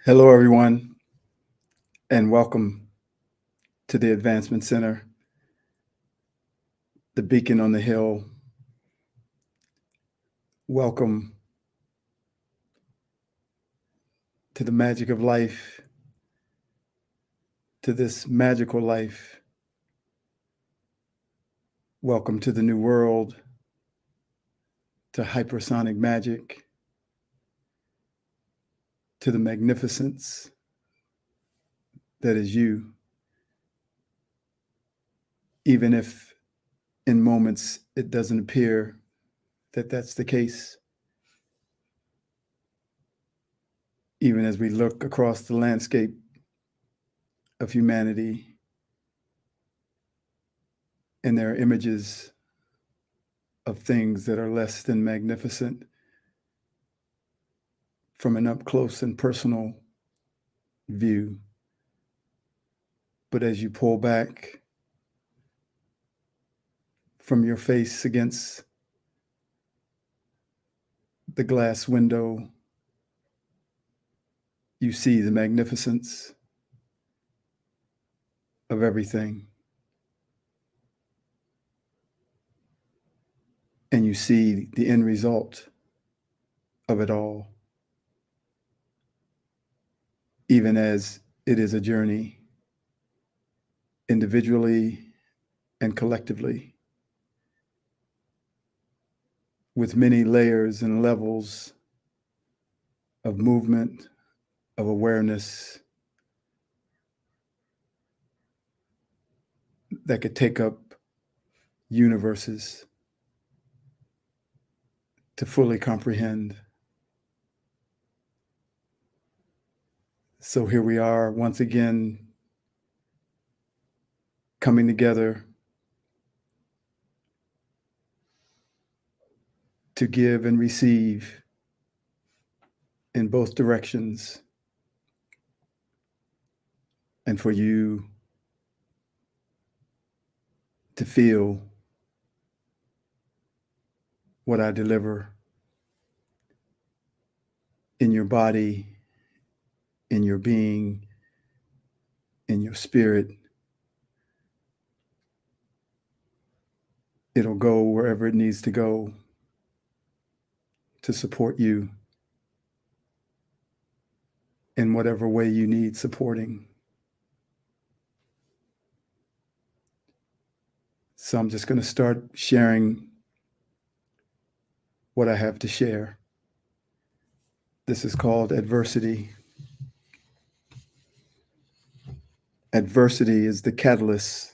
Hello, everyone, and welcome to the Advancement Center, the beacon on the hill. Welcome to the magic of life, to this magical life. Welcome to the new world, to hypersonic magic, to the magnificence that is you, even if in moments it doesn't appear that that's the case. Even as we look across the landscape of humanity, and there are images of things that are less than magnificent from an up close and personal view. But as you pull back from your face against the glass window, you see the magnificence of everything. And you see the end result of it all, even as it is a journey, individually and collectively, with many layers and levels of movement, of awareness that could take up universes to fully comprehend. So here we are once again, coming together to give and receive in both directions, and for you to feel what I deliver in your body, in your being, in your spirit. It'll go wherever it needs to go to support you in whatever way you need supporting. So I'm just going to start sharing what I have to share. This is called adversity. Adversity is the catalyst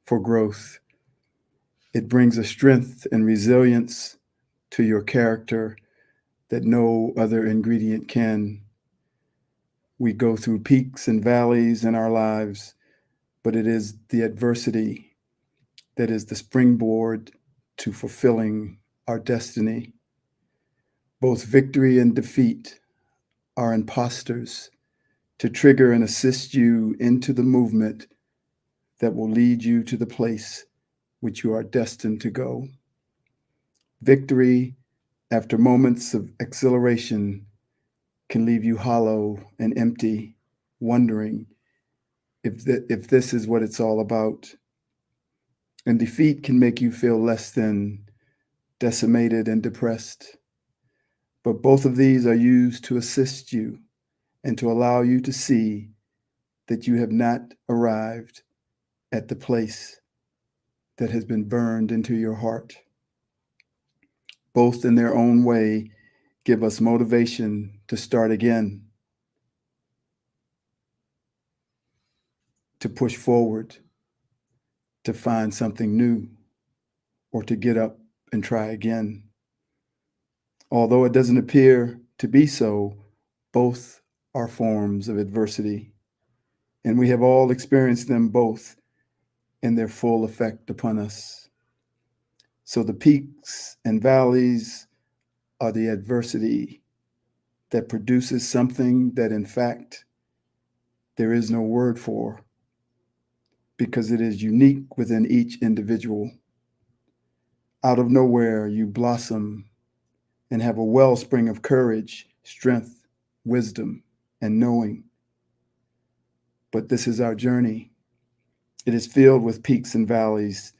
for growth. It brings a strength and resilience to your character that no other ingredient can. We go through peaks and valleys in our lives, but it is the adversity that is the springboard to fulfilling our destiny. Both victory and defeat are imposters to trigger and assist you into the movement that will lead you to the place which you are destined to go. Victory, after moments of exhilaration, can leave you hollow and empty, wondering if this is what it's all about. And defeat can make you feel less than, decimated, and depressed. But both of these are used to assist you and to allow you to see that you have not arrived at the place that has been burned into your heart. Both in their own way give us motivation to start again, to push forward, to find something new, or to get up and try again. Although it doesn't appear to be so, both are forms of adversity, and we have all experienced them both in their full effect upon us. So the peaks and valleys are the adversity that produces something that, in fact, there is no word for because it is unique within each individual. Out of nowhere, you blossom and have a wellspring of courage, strength, wisdom, and knowing. But this is our journey. It is filled with peaks and valleys,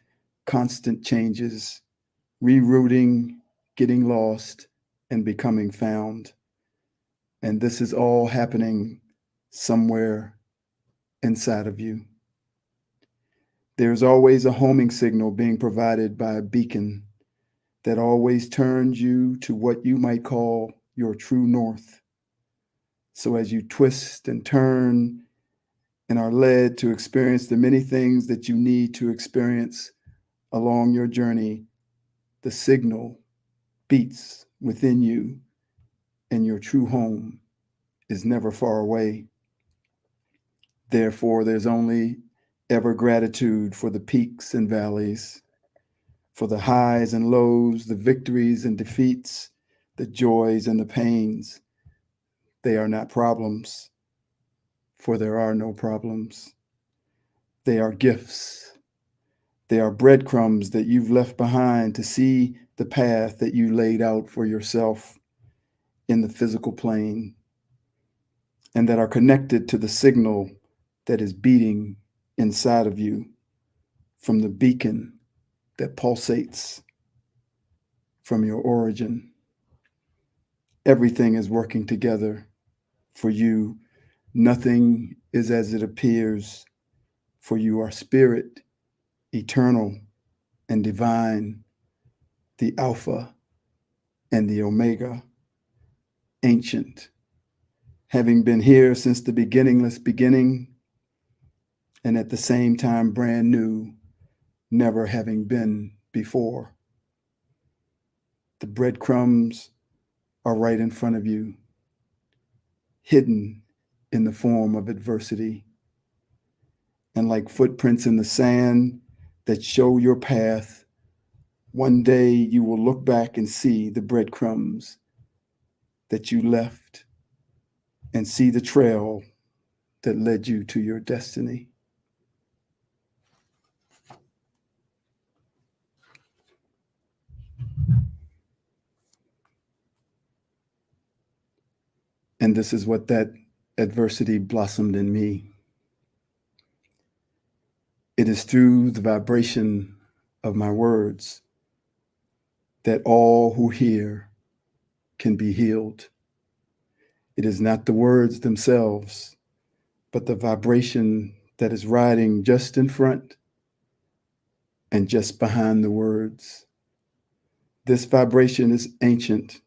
constant changes, rerouting, getting lost, and becoming found. And this is all happening somewhere inside of you. There's always a homing signal being provided by a beacon that always turns you to what you might call your true north. So as you twist and turn and are led to experience the many things that you need to experience along your journey, the signal beats within you, and your true home is never far away. Therefore, there's only ever gratitude for the peaks and valleys, for the highs and lows, the victories and defeats, the joys and the pains. They are not problems, for there are no problems. They are gifts. They are breadcrumbs that you've left behind to see the path that you laid out for yourself in the physical plane, and that are connected to the signal that is beating inside of you from the beacon that pulsates from your origin. Everything is working together for you. Nothing is as it appears, for you are spirit, eternal and divine, the Alpha and the Omega, ancient, having been here since the beginningless beginning, and at the same time brand new, never having been before. The breadcrumbs are right in front of you, hidden in the form of adversity, and like footprints in the sand that show your path, one day you will look back and see the breadcrumbs that you left and see the trail that led you to your destiny. And this is what that adversity blossomed in me. It is through the vibration of my words that all who hear can be healed. It is not the words themselves, but the vibration that is riding just in front and just behind the words. This vibration is ancient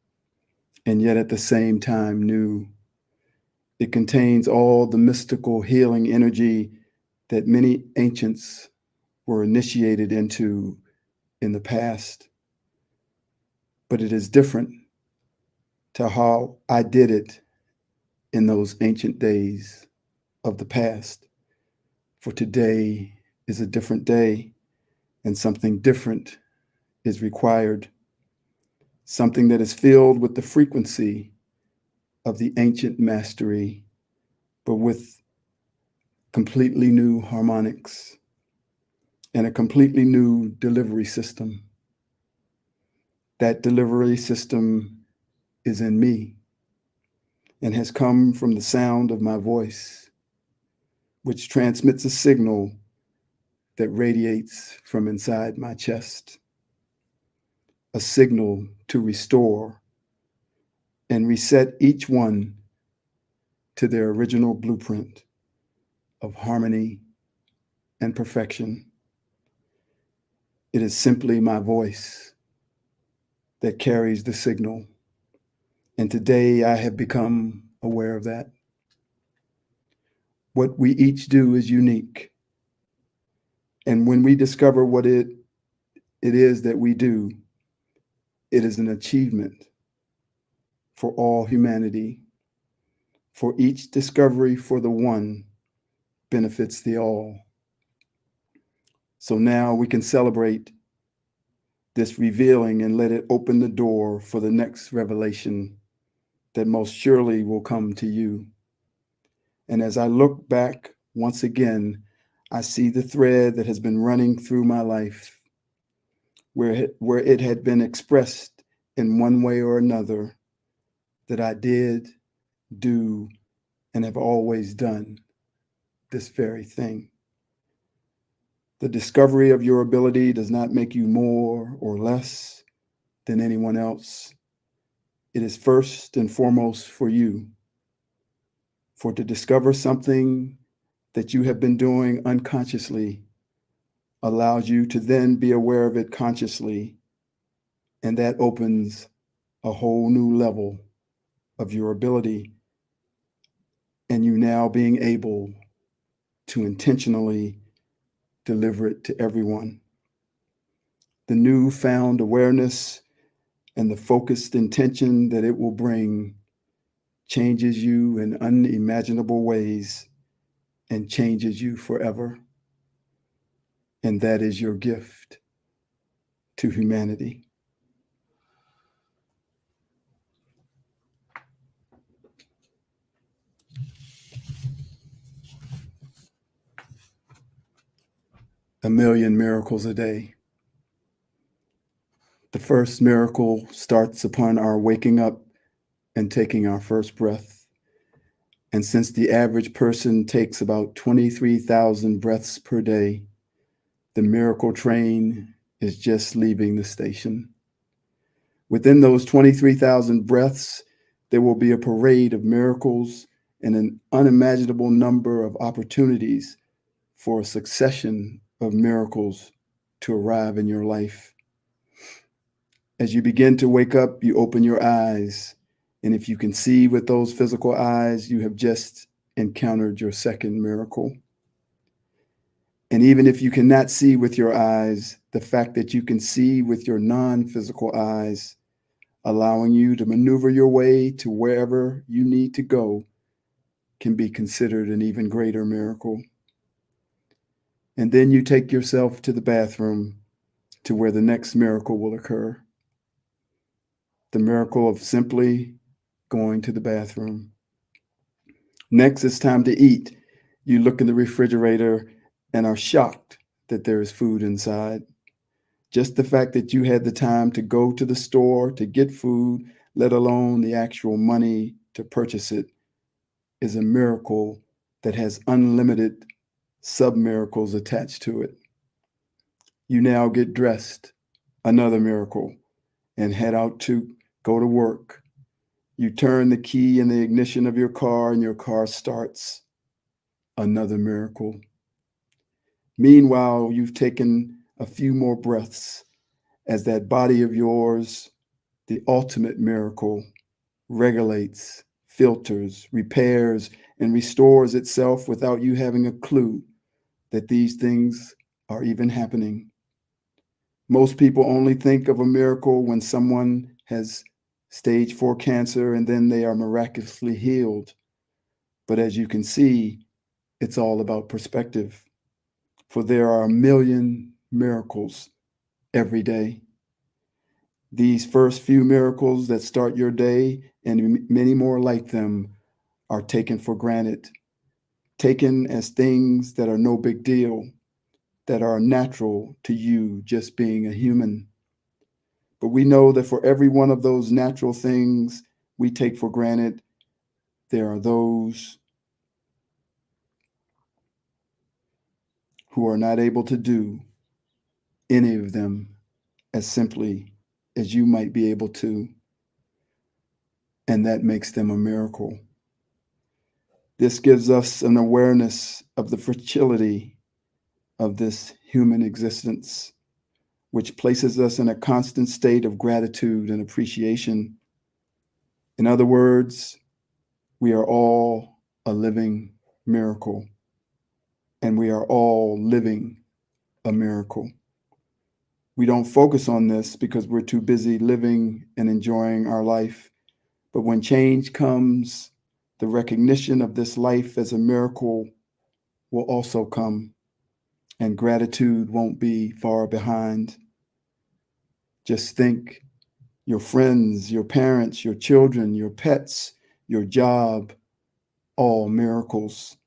and yet at the same time new. It contains all the mystical healing energy that many ancients were initiated into in the past. But it is different to how I did it in those ancient days of the past. For today is a different day, and something different is required. Something that is filled with the frequency of the ancient mastery, but with completely new harmonics and a completely new delivery system. That delivery system is in me and has come from the sound of my voice, which transmits a signal that radiates from inside my chest, a signal to restore and reset each one to their original blueprint of harmony and perfection. It is simply my voice that carries the signal. And today I have become aware of that. What we each do is unique. And when we discover what it is that we do, it is an achievement for all humanity. For each discovery for the one benefits the all. So now we can celebrate this revealing and let it open the door for the next revelation that most surely will come to you. And as I look back once again, I see the thread that has been running through my life, where it had been expressed in one way or another that I did, do, and have always done this very thing. The discovery of your ability does not make you more or less than anyone else. It is first and foremost for you. For to discover something that you have been doing unconsciously allows you to then be aware of it consciously, and that opens a whole new level of your ability, and you now being able to intentionally deliver it to everyone. The newfound awareness and the focused intention that it will bring changes you in unimaginable ways and changes you forever. And that is your gift to humanity. A million miracles a day. The first miracle starts upon our waking up and taking our first breath. And since the average person takes about 23,000 breaths per day, the miracle train is just leaving the station. Within those 23,000 breaths, there will be a parade of miracles and an unimaginable number of opportunities for a succession of miracles to arrive in your life. As you begin to wake up, you open your eyes, and if you can see with those physical eyes, you have just encountered your second miracle. And even if you cannot see with your eyes, the fact that you can see with your non-physical eyes, allowing you to maneuver your way to wherever you need to go, can be considered an even greater miracle. And then you take yourself to the bathroom to where the next miracle will occur. The miracle of simply going to the bathroom. Next, it's time to eat. You look in the refrigerator and are shocked that there is food inside. Just the fact that you had the time to go to the store to get food, let alone the actual money to purchase it, is a miracle that has unlimited sub-miracles attached to it. You now get dressed, another miracle, and head out to go to work. You turn the key in the ignition of your car and your car starts, another miracle. Meanwhile, you've taken a few more breaths as that body of yours, the ultimate miracle, regulates, filters, repairs, and restores itself without you having a clue that these things are even happening. Most people only think of a miracle when someone has stage 4 cancer and then they are miraculously healed. But as you can see, it's all about perspective. For there are a million miracles every day. These first few miracles that start your day and many more like them are taken for granted, taken as things that are no big deal, that are natural to you just being a human. But we know that for every one of those natural things we take for granted, there are those who are not able to do any of them as simply as you might be able to, and that makes them a miracle. This gives us an awareness of the fragility of this human existence, which places us in a constant state of gratitude and appreciation. In other words, we are all a living miracle, and we are all living a miracle. We don't focus on this because we're too busy living and enjoying our life. But when change comes, the recognition of this life as a miracle will also come, and gratitude won't be far behind. Just think, your friends, your parents, your children, your pets, your job, all miracles.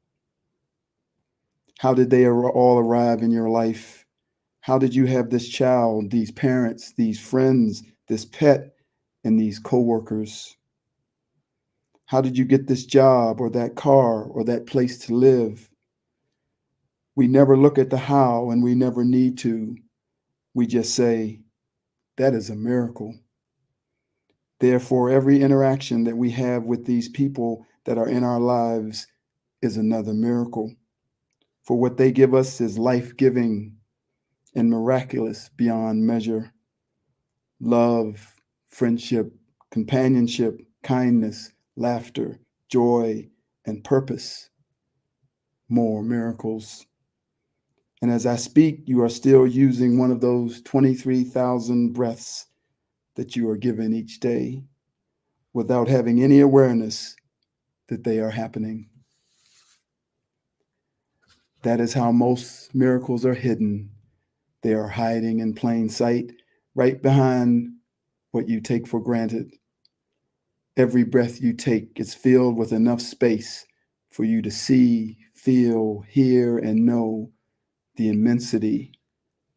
How did they all arrive in your life? How did you have this child, these parents, these friends, this pet, and these coworkers? How did you get this job or that car or that place to live? We never look at the how, and we never need to. We just say, that is a miracle. Therefore, every interaction that we have with these people that are in our lives is another miracle. For what they give us is life-giving and miraculous beyond measure. Love, friendship, companionship, kindness, laughter, joy, and purpose. More miracles. And as I speak, you are still using one of those 23,000 breaths that you are given each day without having any awareness that they are happening. That is how most miracles are hidden. They are hiding in plain sight, right behind what you take for granted. Every breath you take is filled with enough space for you to see, feel, hear, and know the immensity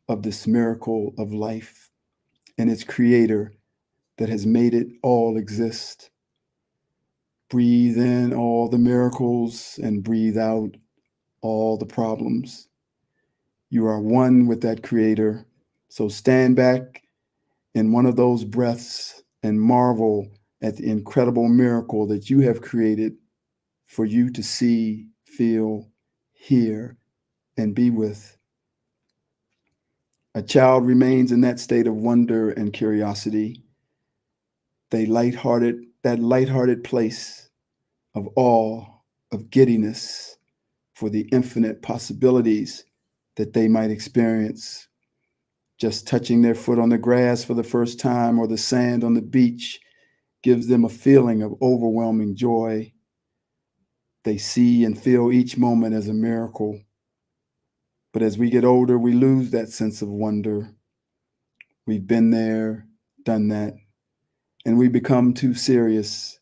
of this miracle of life and its creator that has made it all exist. Breathe in all the miracles and breathe out all the problems. You are one with that creator. So stand back in one of those breaths and marvel at the incredible miracle that you have created for you to see, feel, hear, and be with. A child remains in that state of wonder and curiosity, that lighthearted place of awe, of giddiness for the infinite possibilities that they might experience. Just touching their foot on the grass for the first time or the sand on the beach gives them a feeling of overwhelming joy. They see and feel each moment as a miracle. But as we get older, we lose that sense of wonder. We've been there, done that, and we become too serious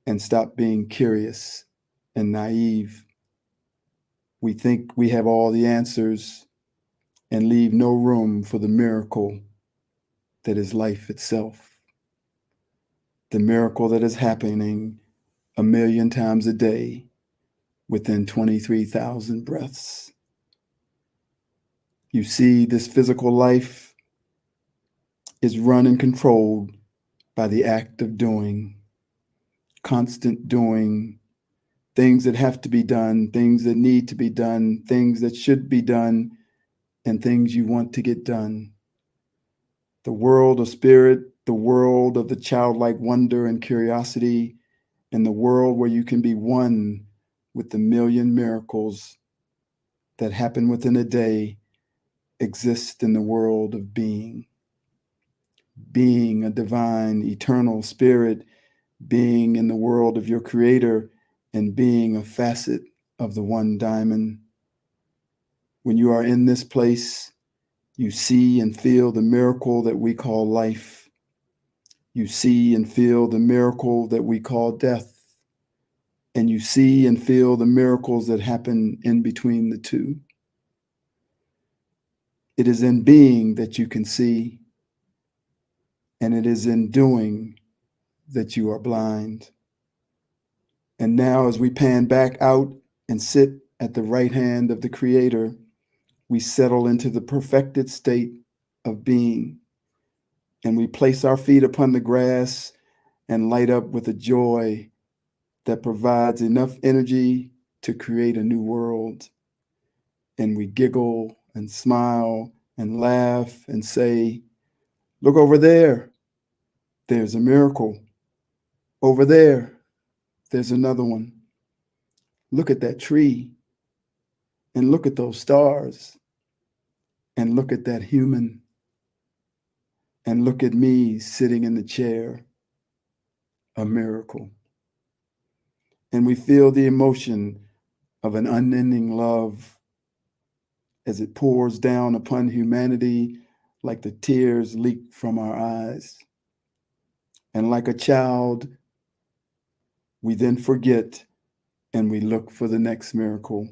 and stop being curious and naive. We think we have all the answers and leave no room for the miracle that is life itself. The miracle that is happening 1,000,000 times a day within 23,000 breaths. You see, this physical life is run and controlled by the act of doing, constant doing, things that have to be done, things that need to be done, things that should be done, and things you want to get done. The world of spirit, the world of the childlike wonder and curiosity, and the world where you can be one with the million miracles that happen within a day exist in the world of being. Being a divine, eternal spirit, being in the world of your creator, and being a facet of the one diamond. When you are in this place, you see and feel the miracle that we call life. You see and feel the miracle that we call death. And you see and feel the miracles that happen in between the two. It is in being that you can see, and it is in doing that you are blind. And now, as we pan back out and sit at the right hand of the Creator, we settle into the perfected state of being, and we place our feet upon the grass and light up with a joy that provides enough energy to create a new world. And we giggle and smile and laugh and say, look over there, there's a miracle. Over there, there's another one. Look at that tree, and look at those stars, and look at that human, and look at me sitting in the chair, a miracle. And we feel the emotion of an unending love as it pours down upon humanity like the tears leak from our eyes. And like a child, we then forget and we look for the next miracle,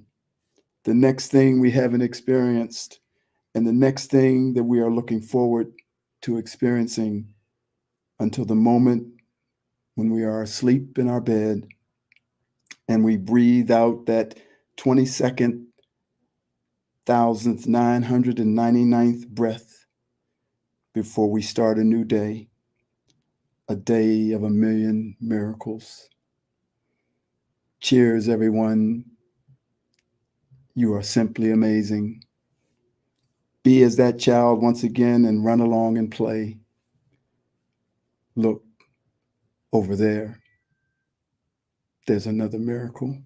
the next thing we haven't experienced, and the next thing that we are looking forward to experiencing until the moment when we are asleep in our bed and we breathe out that 22nd, 999th breath before we start a new day, a day of a million miracles. Cheers, everyone. You are simply amazing. Be as that child once again and run along and play. Look over there. There's another miracle.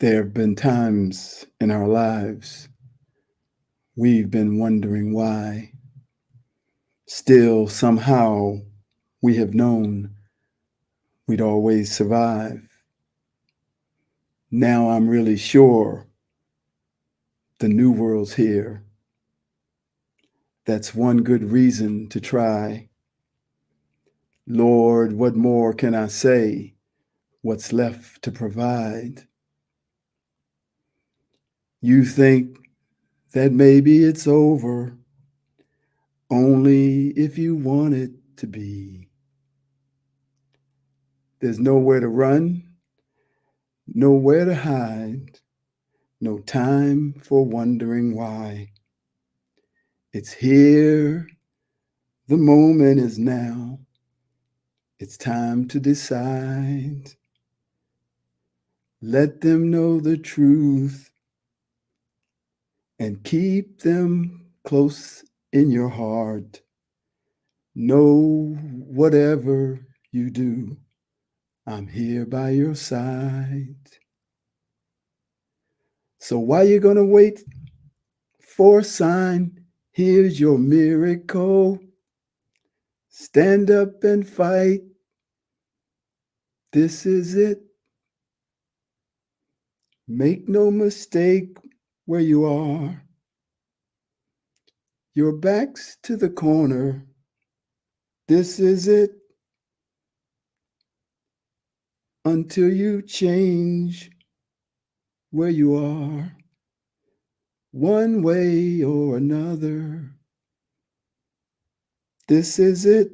There have been times in our lives we've been wondering why. Still, somehow, we have known we'd always survive. Now I'm really sure the new world's here. That's one good reason to try. Lord, what more can I say? What's left to provide? You think that maybe it's over, only if you want it to be. There's nowhere to run, nowhere to hide, no time for wondering why. It's here, the moment is now. It's time to decide. Let them know the truth and keep them close in your heart. Know whatever you do, I'm here by your side. So why you gonna wait for a sign? Here's your miracle. Stand up and fight. This is it. Make no mistake where you are. Your back's to the corner. This is it. Until you change where you are, one way or another. This is it.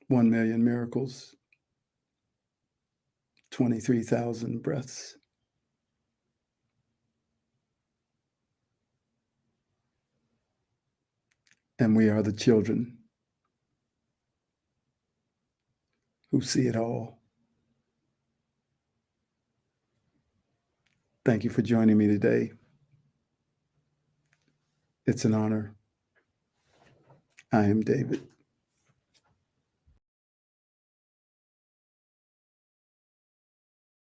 One million miracles, 23,000 breaths. And we are the children who see it all. Thank you for joining me today. It's an honor. I am David.